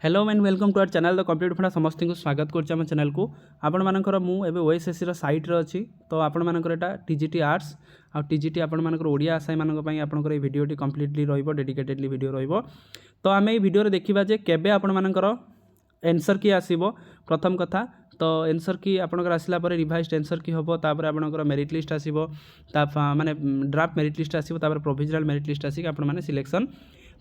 Hello and welcome to our channel the competitive funda समस्त को स्वागत करुच्चे चैनल को आपण मानकर मुझे ओएसएससी साइट रे अच्छी तो आपण मानकर एटा टीजीटी आर्ट्स आ टीजीटी आपण मानकर ओडिया आसाई मानक पई आपनकर ए वीडियोटी कंप्लीटली रहिबो डेडिकेटेडली वीडियो रहिबो। तो आम ये वीडियो देखिबा जे केबे आपण मानकर आंसर की आसीबो। प्रथम कथा तो आंसर की आपनकर आसिला परे रिवाइज्ड आंसर की होबो, तापर आपनकर मेरिट लिस्ट आसीबो, ता माने ड्राफ्ट मेरिट लिस्ट आसीबो, तापर प्रोविजनल मेरिट लिस्ट आसी आपण माने सिलेक्शन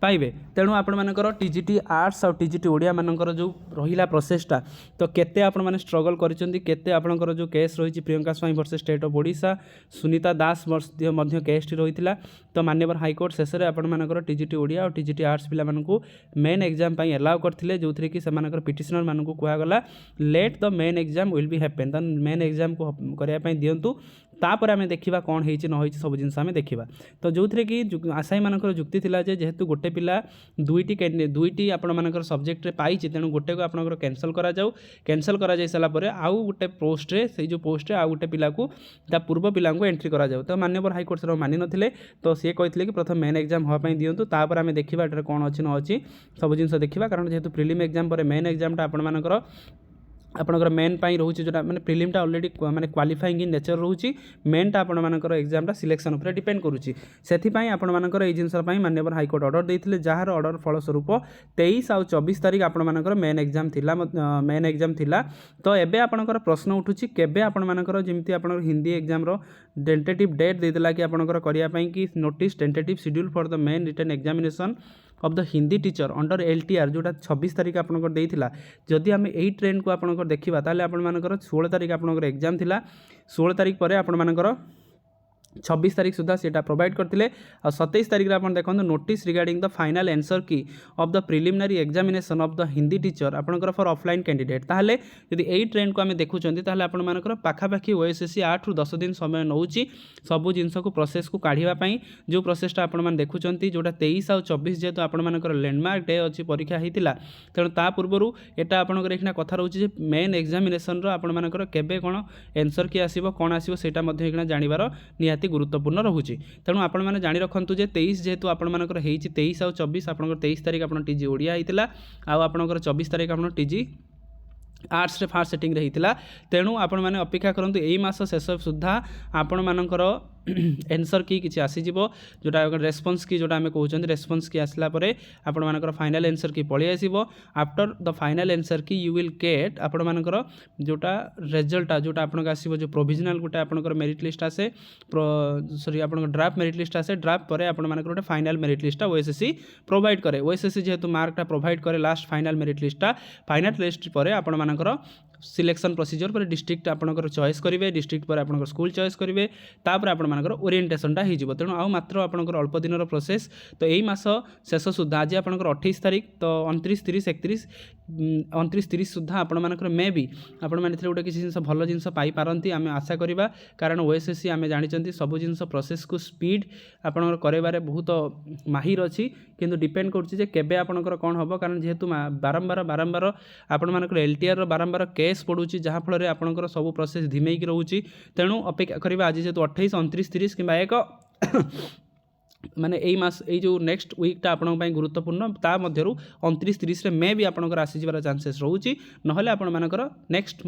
पाइबे। तेणु आपण मानकर टीजीटी आर्ट्स और टीजीटी ओडिया मानकर जो रहिला प्रोसेसटा तो केते आपण माने स्ट्रगल करिसेंती, केते आपनकर जो केस रही Priyanka Swain versus state of Odisha Sunita Das मध्य केस टी रहिथिला। तो माननीय हाईकोर्ट शेष में आपण मानकर टीजीटी ओडिया और टीजीटी आर्ट्स पिला मानकु मेन एग्जाम पई अलाउ करथिले, जो थ्री कि से मानकर पिटिशनर मानकु कुआ गला let the main exam will be happen, त मेन एग्जाम को करिया पई दियंतु, तापर आमे देखिबा कोन हेछि न होछि सब जिंस आमे देखिबा। तो जो थ्री कि आसाई मानकर जुक्ति थिला जे जेहेतु गोटे पिला दुईटी आपण मानकर सब्जेक्ट रे पाइछि, तेणु गोटे को आपनकर कैंसल करा जाऊ, कैंसल करा जाय सला परे आउ गोटे पोस्ट रे से जो पोस्ट रे आउ गोटे पिला को ता पूर्व पिला को एंट्री करा जाऊ। तो माननीय हाईकोर्ट से मानि नथिले, तो से कहथिले कि प्रथम मेन एग्जाम होआ पई दियंतु, तापर आमे देखिबा एटर कोन अछि न अछि सब जिंस देखिबा। कारण जेहेतु प्रिलिम एग्जाम पर मेन एग्जाम टा आपण मानकर आपनकर मेन पाई रोचे जोटा माने प्रिलिमटा ऑलरेडी माने क्वालिफाइंग इन नेचर रोचे, मेनटा आपण मानकर एग्जामटा सिलेक्शन उपर डिपेंड करूची। सेथि पई आपण मानकर ए जिंस पई माननीय हाईकोर्ट ऑर्डर देथिले, जार ऑर्डर फल स्वरूप 23 और 24 तारिख आपण मानकर मेन एग्जाम थिला। तो एबे आपनकर प्रश्न उठुची केबे आपण मानकर जेमति आपण हिंदी एग्जाम रो टेंटेटिव डेट देदेला कि आपनकर करिया पई कि notice tentative schedule for the main written examination of the Hindi teacher under LTR जोटा 26 तारिख आपनकर देइथिला। जदि आम यही ट्रेंड को आपनकर देखिबा ताले आपण मानकर 16 तारिख आपनकर एग्जाम थिला, 16 तारिख पर आपण मानकर 26 तारिख सुधा सेटा प्रोवाइड करथिले। और 27 तारिख आपन देखंतु notice regarding the final answer key of the preliminary examination of the Hindi teacher आपनकर फॉर ऑफलाइन कैंडिडेट। ताहले यदि एई ट्रेंड को आमे देखुचंती ताहले आपण मानकर पाखापाखी ओएसएससी 8 रु 10 दिन समय नउची सबु जिंस को प्रोसेस को काढिबा पई। जो प्रोसेसटा आपण मान देखुचंती जोटा 23 और 24 जेतु आपण मानकर लैंडमार्क डे अछि परीक्षा हितिला, तेणु ता पूर्वरु एटा आपनकर एखना कथा रहउची जे मेन एग्जामिनेशन रो आपण मानकर केबे कोन आंसर की आसीबो कोन आसीबो सेटा मध्ये एखना जानिबार निहाती गुरुत्वपूर्ण रहुची। तेणु आपण माने जानि रखंतु जे 23 जेहेतु आपण मानकर हेछि 23 और 24 आपनकर 23 तारिख आपण टीजी ओडिया हितिला आ आपनकर 24 तारिख आपण टीजी आर्ट्स रे फास्ट सेटिंग रे हितिला। तेणु आपण माने अपेक्षा करंतु एई मास शेष सुद्धा आपण मानकर आंसर की किछि आसी जिवो, जोटा रेस्पॉन्स की जोटा हमें कहउछन रेस्पॉन्स की आसला परे आपण मानकर फाइनल आंसर की पळि आसीबो। आफ्टर द फाइनल आंसर की यू विल गेट आपण मानकर जोटा रिजल्ट जोटा आपण आसीबो, जो प्रोविजनल गोटे आपनकर मेरिट लिस्ट आसे सॉरी आपनकर ड्राफ्ट मेरिट लिस्ट आसे, ड्राफ्ट परे आपण मानकर गोटे फाइनल मेरिट लिस्टटा ओएसएससी प्रोवाइड करे। ओएसएससी जेहेतु मार्कटा प्रोवाइड करे लास्ट फाइनल मेरिट लिस्टटा, फाइनल लिस्ट परे आपण मानकर सिलेक्शन प्रोसीजर पर डिस्ट्रिक्ट आपनकर चॉइस करेंगे, डिस्ट्रिक्ट पर आपनकर स्कूल चॉइस करेंगे, तापर आपण मानकर ओरिएंटेशनटा हो जिवो। तेणु आउ मात्र आपनकर अल्प दिन प्रोसेस। तो यही मास शेष सुधा आज आपनकर 28 तारिख तो 29 30 31 29 30 सुधा आपण मानकर मे भी आपण माने गोटे किसी जिनस भल जिनस पाई पारंती आमे आशा करिबा। कारण ओएसएससी आमे जानिचंती सब जिनस प्रोसेस को स्पीड आपनकर करेबारे बहुत माहिर अछि, किंतु डिपेंड करछि जे केबे आपनकर कोन हबो। कारण जेहेतु बारंबार आपण मानकर एलटीआर रो बारंबार केस पड़ुछि, जहाँ फल रे आपनकर सब प्रोसेस धिमेक रोची। तेणु अपेक्षा करिबा आज जेहेतु 28 29 30 किंबा 1 माने एई मास एई जो नेक्स्ट वीकटा आपन पई गुरुत्वपूर्ण, ता मध्यरु 29 30 रे मे भी आपनकर आसी जिबार चांसेस रहउची। नहले आपण मानकर next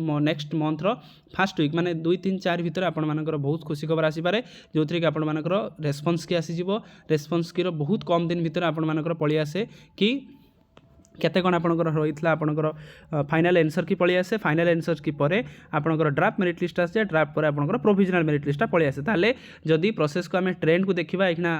month row first week माने 2 3 4 भीतर आपण मानकर बहुत खुशी खबर आसी पारे, जो थ्री कि आपण मानकर रेस्पॉन्स की आसी जिवो। रेस्पॉन्स की रो बहुत कम दिन भीतर आपण मानकर पळि आसे कि केते कोन आपनकर रहितला आपनकर फाइनल आंसर की पळि आसे। फाइनल आंसर की परे आपनकर ड्राफ्ट मेरिट लिस्ट आसे, ड्राफ्ट परे आपनकर प्रोविजनल मेरिट लिस्टटा पळि आसे। ताले जदि प्रोसेस को हमें ट्रेंड को देखिबा एखना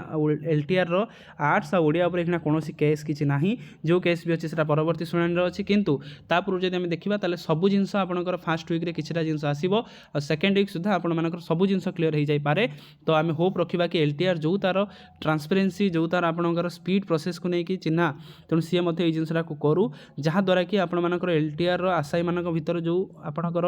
एलटीआर रो आर्ट्स आ ओडिया ऊपर एखना कोनोसी केस किछि नाही, जो केस भी अछि सेटा परवर्ती सुनानी रो अछि। किंतु ता पूर्व जदि हमें देखिबा ताले सब जिंस आपनकर फर्स्ट वीक रे किछटा जिंस आसीबो और सेकंड वीक सुधा आपण मानकर सब जिंस क्लियर हो जाई पारे। तो आमे होप रखिबा कि एलटीआर जो तार ट्रांसपेरेंसी जो तार आपनकर स्पीड प्रोसेस को नै कि चिन्हा, तेणु सी मते ए जिंसरा को करू, जहाँ द्वारा कि आपण मानकर एलटीआर रो आसाई मानक भीतर जो आपनकर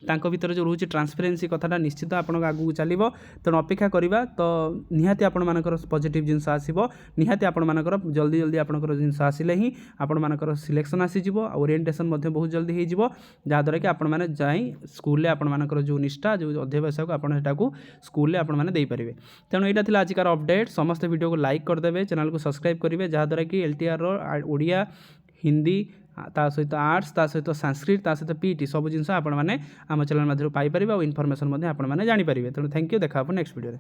तांको भीतर जो रहउची ट्रांसपेरेंसी कथाटा निश्चित आपण आगु चलिबो। तेणु अपेक्षा करिबा, तो निहाती आपण मानकर पॉजिटिव जिंस आसीबो, निहाती आपण मानकर जल्दी आपनकर जिंस आसिले ही आपण मानकर सिलेक्शन आसी जिवो, ओरिएंटेशन मध्ये बहुत जल्दी हे जिवो, जहाँ द्वारा कि आपण माने जाई स्कूल ले आपण मानकर जो निष्ठा जो अध्यावसाय को आपण हेटा को स्कूल ले आपण माने देई परिबे। तेणु एटा थिला आजिकार अपडेट। समस्त वीडियो को लाइक कर देबे, चैनल को सब्सक्राइब करिवे, जहाँ द्वारा कि एलटीआर रो ओडिया हिंदी ता सहित आर्ट्स ता सहित संस्कृत ता सहित पीटी सब जिन आपण मैंने आम चैनल मध्य पाइपर और इनफर्मेशन आपण मैंने जानीपारे। तेणु थैंक यू, देखा नेक्स्ट वीडियो।